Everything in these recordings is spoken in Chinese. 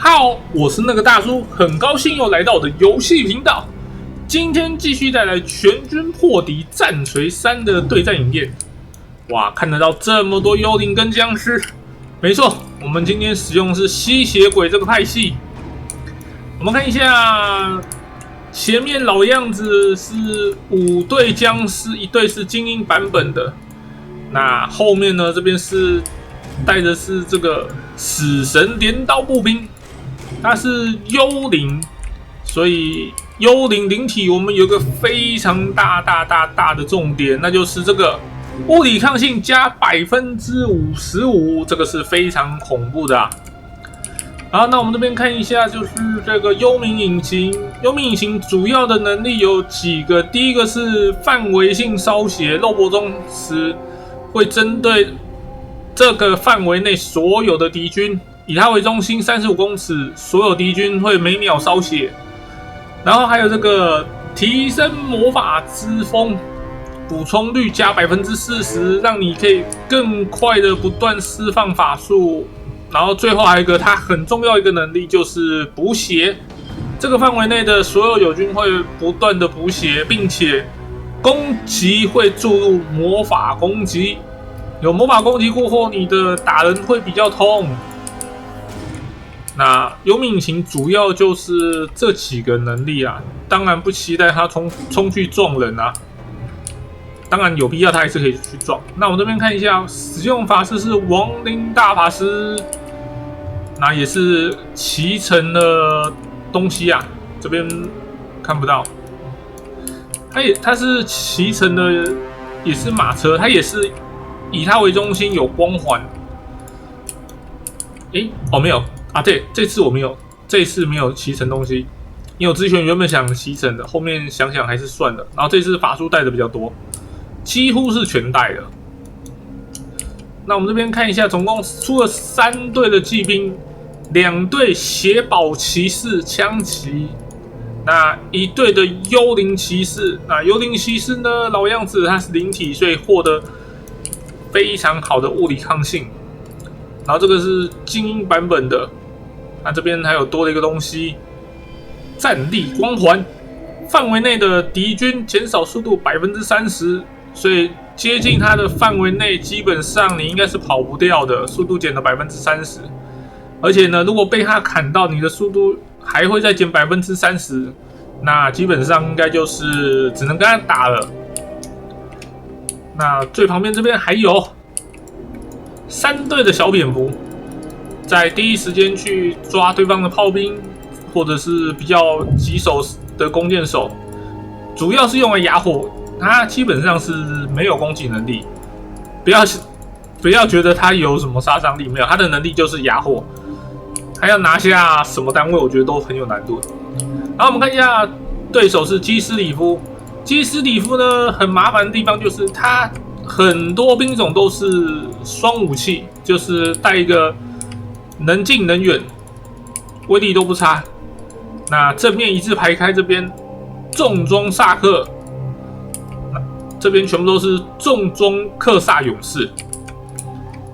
好，我是那个大叔，很高兴又来到我的游戏频道。今天继续带来全军破敌战锤3的对战影片。哇，看得到这么多幽灵跟僵尸。没错，我们今天使用的是吸血鬼这个派系。我们看一下，前面老样子是5队僵尸，1队是精英版本的。那后面呢，这边是带的是这个死神镰刀步兵。它是幽灵，所以幽灵灵体我们有个非常大的重点，那就是这个物理抗性加55%，这个是非常恐怖的啊。好，那我们这边看一下，就是这个幽冥引擎。幽冥引擎主要的能力有几个，第一个是范围性烧血，肉搏中时会针对这个范围内所有的敌军。以它为中心35公尺，所有敌军会每秒烧血。然后还有这个提升魔法之风，补充率加40%，让你可以更快的不断释放法术。然后最后还有一个它很重要一个能力就是补血，这个范围内的所有友军会不断的补血，并且攻击会注入魔法攻击。有魔法攻击过后，你的打人会比较痛。那幽冥引擎主要就是这几个能力啊，当然不期待他冲去撞人啊，当然有必要他还是可以去撞。那我们这边看一下，使用法师是亡灵大法师，那也是骑乘的东西啊，这边看不到，它是骑乘的，也是马车，它也是以它为中心有光环。没有。啊，对，这次我没有，这次没有骑乘东西，因为我之前原本想骑乘的，后面想想还是算了。然后这次法术带的比较多，几乎是全带的。那我们这边看一下，总共出了3队的骑兵，2队血宝骑士枪骑，那1队的幽灵骑士。那幽灵骑士呢，老样子它是灵体，所以获得非常好的物理抗性。然后这个是精英版本的。那这边还有多了一个东西，战力光环，范围内的敌军减少速度30%，所以接近它的范围内，基本上你应该是跑不掉的，速度减了30%。而且呢，如果被它砍到，你的速度还会再减30%，那基本上应该就是只能跟它打了。那最旁边这边还有3队的小蝙蝠。在第一时间去抓对方的炮兵，或者是比较棘手的弓箭手，主要是用来哑火。它基本上是没有攻击能力，不要觉得它有什么杀伤力，没有，它的能力就是哑火。还要拿下什么单位，我觉得都很有难度。然后我们看一下对手是基斯里夫。基斯里夫呢，很麻烦的地方就是它很多兵种都是双武器，就是带一个能近能远，威力都不差。那正面一字排开，这边重装萨克，这边全部都是重装克萨勇士。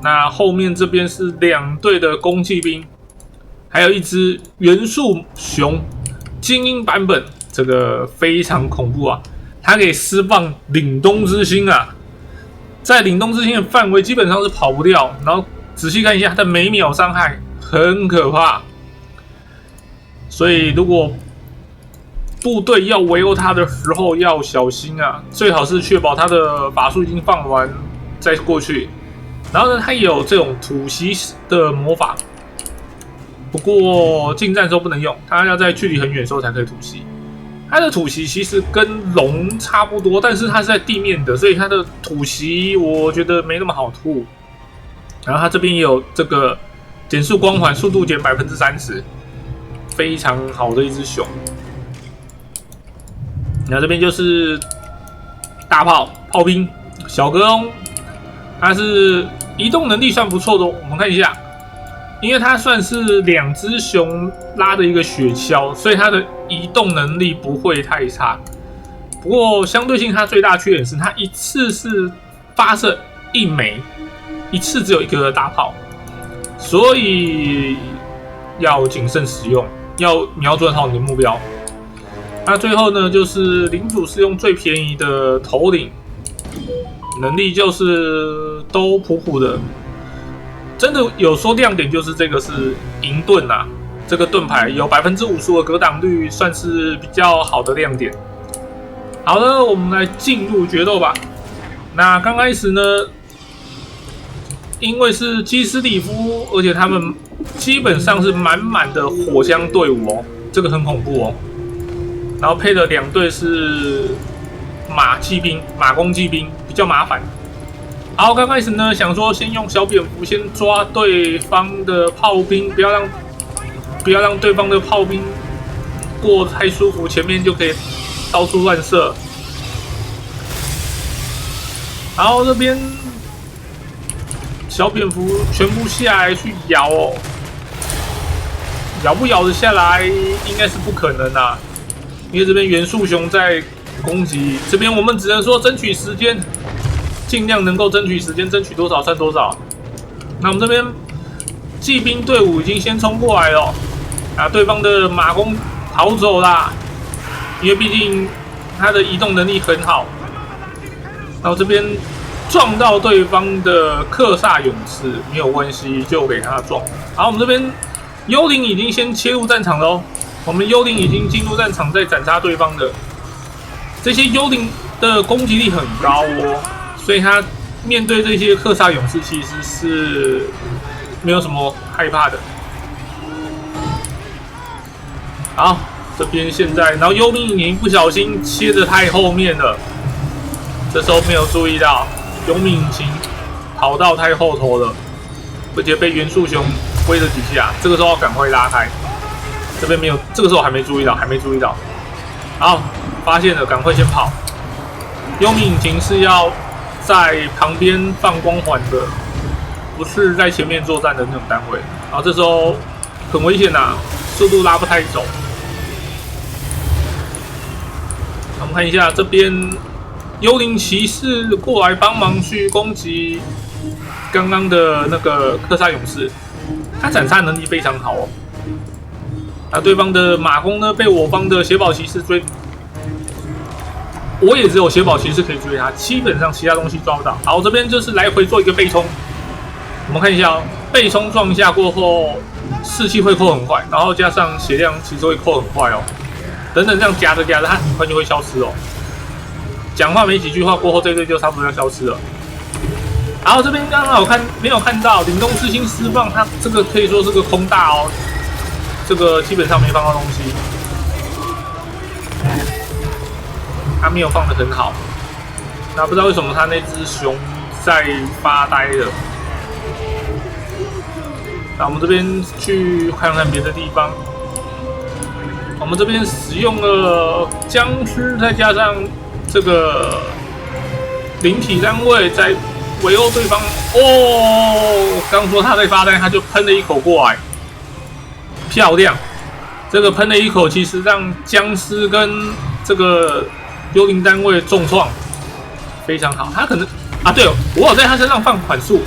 那后面这边是2队的攻骑兵，还有一只元素熊精英版本，这个非常恐怖啊！它可以释放凛冬之星啊，在凛冬之星的范围基本上是跑不掉，然后仔细看一下，它的每秒伤害很可怕，所以如果部队要围殴它的时候要小心啊，最好是确保它的法术已经放完再过去。然后呢，它也有这种吐息的魔法，不过近战的时候不能用，它要在距离很远的时候才可以吐息。它的吐息其实跟龙差不多，但是它是在地面的，所以它的吐息我觉得没那么好吐。然后它这边也有这个减速光环，速度减30%，非常好的一只熊。然后这边就是大炮兵小格翁，它是移动能力算不错的哦。我们看一下，因为它算是2只熊拉的一个雪橇，所以它的移动能力不会太差。不过相对性，它最大缺点是它一次是发射1枚，一次只有1个大炮，所以要谨慎使用，要瞄准好你的目标。那最后呢，就是领主是用最便宜的头领，能力就是都普普的。真的有说亮点就是这个是银盾啊，这个盾牌有50%的格挡率，算是比较好的亮点。好了，我们来进入决斗吧。那刚开始呢，因为是基斯里夫，而且他们基本上是满满的火枪队伍哦，这个很恐怖哦。然后配的2队是马骑兵、马弓骑兵，比较麻烦。好，刚开始呢，想说先用小蝙蝠先抓对方的炮兵，不要让对方的炮兵过太舒服，前面就可以到处乱射。然后这边小蝙蝠全部下来去咬哦，咬不咬得下来应该是不可能啊，因为这边元素熊在攻击，这边我们只能说争取时间。尽量能够争取时间，争取多少算多少。那我们这边骑兵队伍已经先冲过来了，啊，对方的马弓逃走啦，因为毕竟他的移动能力很好。然后这边撞到对方的克萨勇士没有关系，就给他撞。好，我们这边幽灵已经先切入战场了哦，我们幽灵已经进入战场，在斩杀对方的。这些幽灵的攻击力很高哦。所以他面对这些克萨勇士，其实是没有什么害怕的。好，这边现在，然后幽冥已经不小心切得太后面了，这时候没有注意到，幽冥已经跑到太后头了，而且被元素熊挥了几下，这个时候要赶快拉开。这边没有，这个时候还没注意到，好，发现了，赶快先跑。幽冥引擎是要在旁边放光环的，不是在前面作战的那种单位。然后这时候很危险呐，速度拉不太走。我们看一下这边幽灵骑士过来帮忙去攻击刚刚的那个克萨勇士，他斩杀能力非常好哦。那对方的马弓呢，被我方的血宝骑士追。我也只有血宝骑士可以追他，基本上其他东西抓不到。好，这边就是来回做一个背冲，我们看一下哦，背冲撞一下过后，士气会扣很快，然后加上血量其实会扣很快哦。等等这样夹着夹着，它很快就会消失哦。讲话没几句话过后，这队就差不多要消失了。好，这边刚刚没有看到凛冬之星释放，它这个可以说是个空大哦，这个基本上没放到东西。他没有放得很好，那不知道为什么他那只熊在发呆了。那我们这边去看看别的地方。我们这边使用了僵尸，再加上这个灵体单位在围殴对方。哦，刚说他在发呆，他就喷了一口过来，漂亮！这个喷了一口，其实让僵尸跟这个幽灵单位重创，非常好。他可能啊，对哦，我有在他身上放缓速，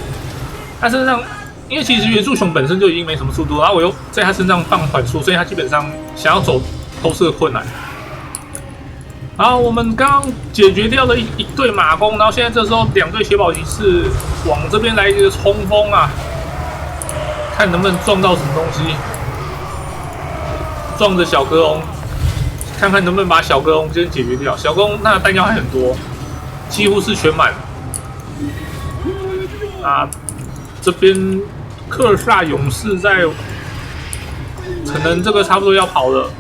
他身上因为其实元素熊本身就已经没什么速度，然后我又在他身上放缓速，所以他基本上想要走都是个困难。好，我们刚刚解决掉了一队马弓，然后现在这时候2队血宝骑士往这边来一个冲锋啊，看能不能撞到什么东西，撞着小格翁。看看能不能把小格翁先解决掉。小格翁那弹药还很多，几乎是全满。啊，这边克萨勇士在，可能这个差不多要跑了。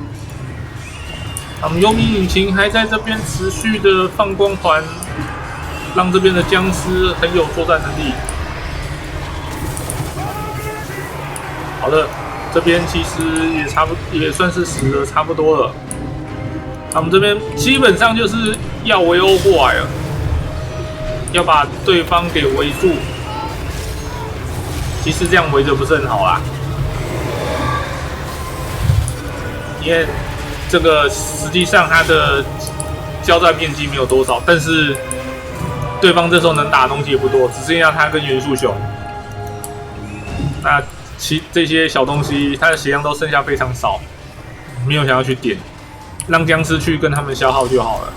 我们幽冥引擎还在这边持续的放光环，让这边的僵尸很有作战能力。好的，这边其实也算是死的差不多了。我们这边基本上就是要围殴过来了，要把对方给围住。其实这样围着不是很好啦，因为这个实际上它的交战面积没有多少，但是对方这时候能打的东西也不多，只剩下他跟元素熊。那这些小东西，它的血量都剩下非常少，没有想要去点，让僵尸去跟他们消耗就好了。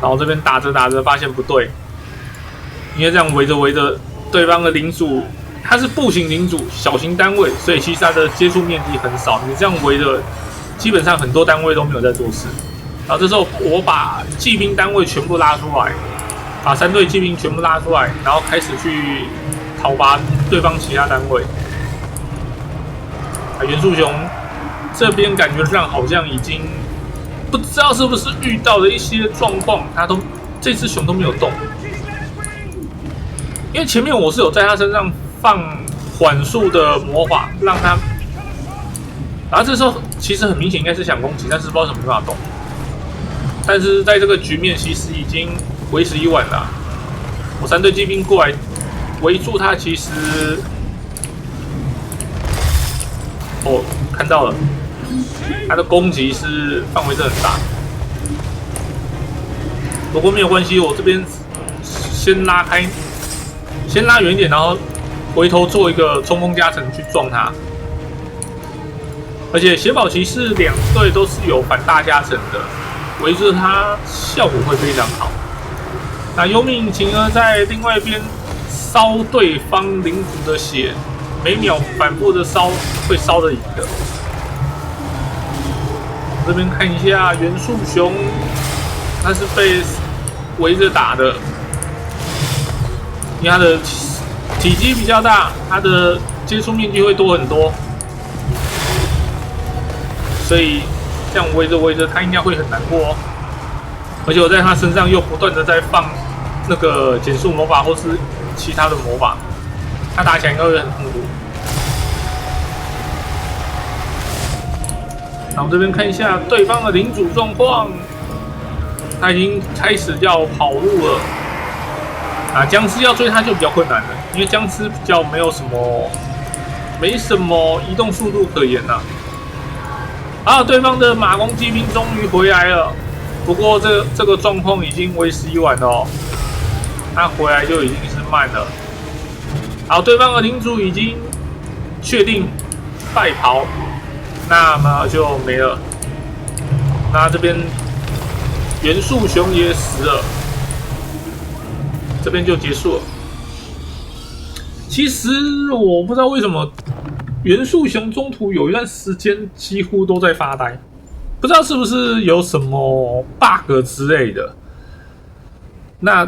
然后这边打着打着发现不对，因为这样围着对方的领主，他是步行领主，小型单位，所以其实他的接触面积很少。你这样围着，基本上很多单位都没有在做事。然后这时候我把骑兵单位全部拉出来，把3队骑兵全部拉出来，然后开始去讨伐对方其他单位。元素熊这边感觉上好像已经不知道是不是遇到了一些状况，这只熊都没有动，因为前面我是有在他身上放缓速的魔法，让他，然后这时候其实很明显应该是想攻击，但是不知道怎么没办法动。但是在这个局面其实已经为时已晚了，我3队骑兵过来围住他，其实看到了，他的攻击是范围是很大，不过没有关系，我这边先拉远一点，然后回头做一个冲锋加成去撞他。而且血宝骑士2队都是有反大加成的，围着它效果会非常好。那幽冥引擎呢，在另外一边烧对方领主的血，每秒反复的烧，会烧得赢的。这边看一下元素熊，它是被围着打的，因为它的体积比较大，它的接触面积会多很多，所以这样围着它应该会很难过哦。而且我在它身上又不断的在放那个减速魔法或是其他的魔法，它打起来应该会很痛苦。然后这边看一下对方的领主状况，他已经开始要跑路了。僵尸要追他就比较困难了，因为僵尸比较没什么移动速度可言呐。对方的马弓骑兵终于回来了，不过这个状况已经为时已晚了哦，他回来就已经是慢了。好，对方的领主已经确定败跑。那么就没了。那这边元素熊也死了，这边就结束了。其实我不知道为什么元素熊中途有一段时间几乎都在发呆，不知道是不是有什么 bug 之类的。那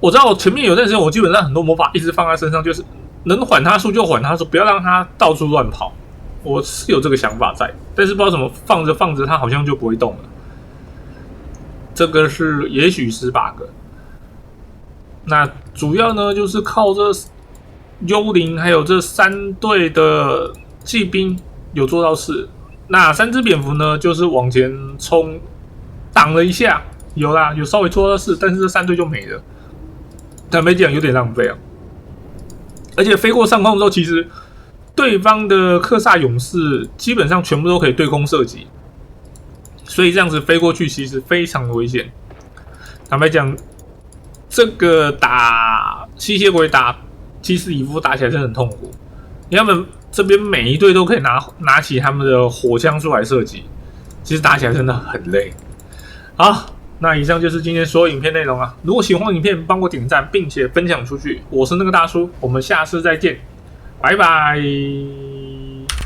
我知道我前面有段时间我基本上很多魔法一直放在身上，就是能缓他速就缓他速，不要让他到处乱跑。我是有这个想法在，但是不知道怎么放着它好像就不会动了。这个是也许是 bug。那主要呢就是靠这幽灵还有这3队的骑兵有做到事。那3只蝙蝠呢就是往前冲挡了一下，有稍微做到事，但是这3队就没了。坦白讲有点浪费啊。而且飞过上空之后，其实对方的克萨勇士基本上全部都可以对空射击，所以这样子飞过去其实非常的危险。坦白讲，这个打吸血鬼打基斯里夫打起来真的很痛苦，因为他们这边每一队都可以拿起他们的火枪出来射击，其实打起来真的很累。好，那以上就是今天所有影片内容啊！如果喜欢影片，帮我点赞并且分享出去。我是那个大叔，我们下次再见。拜拜。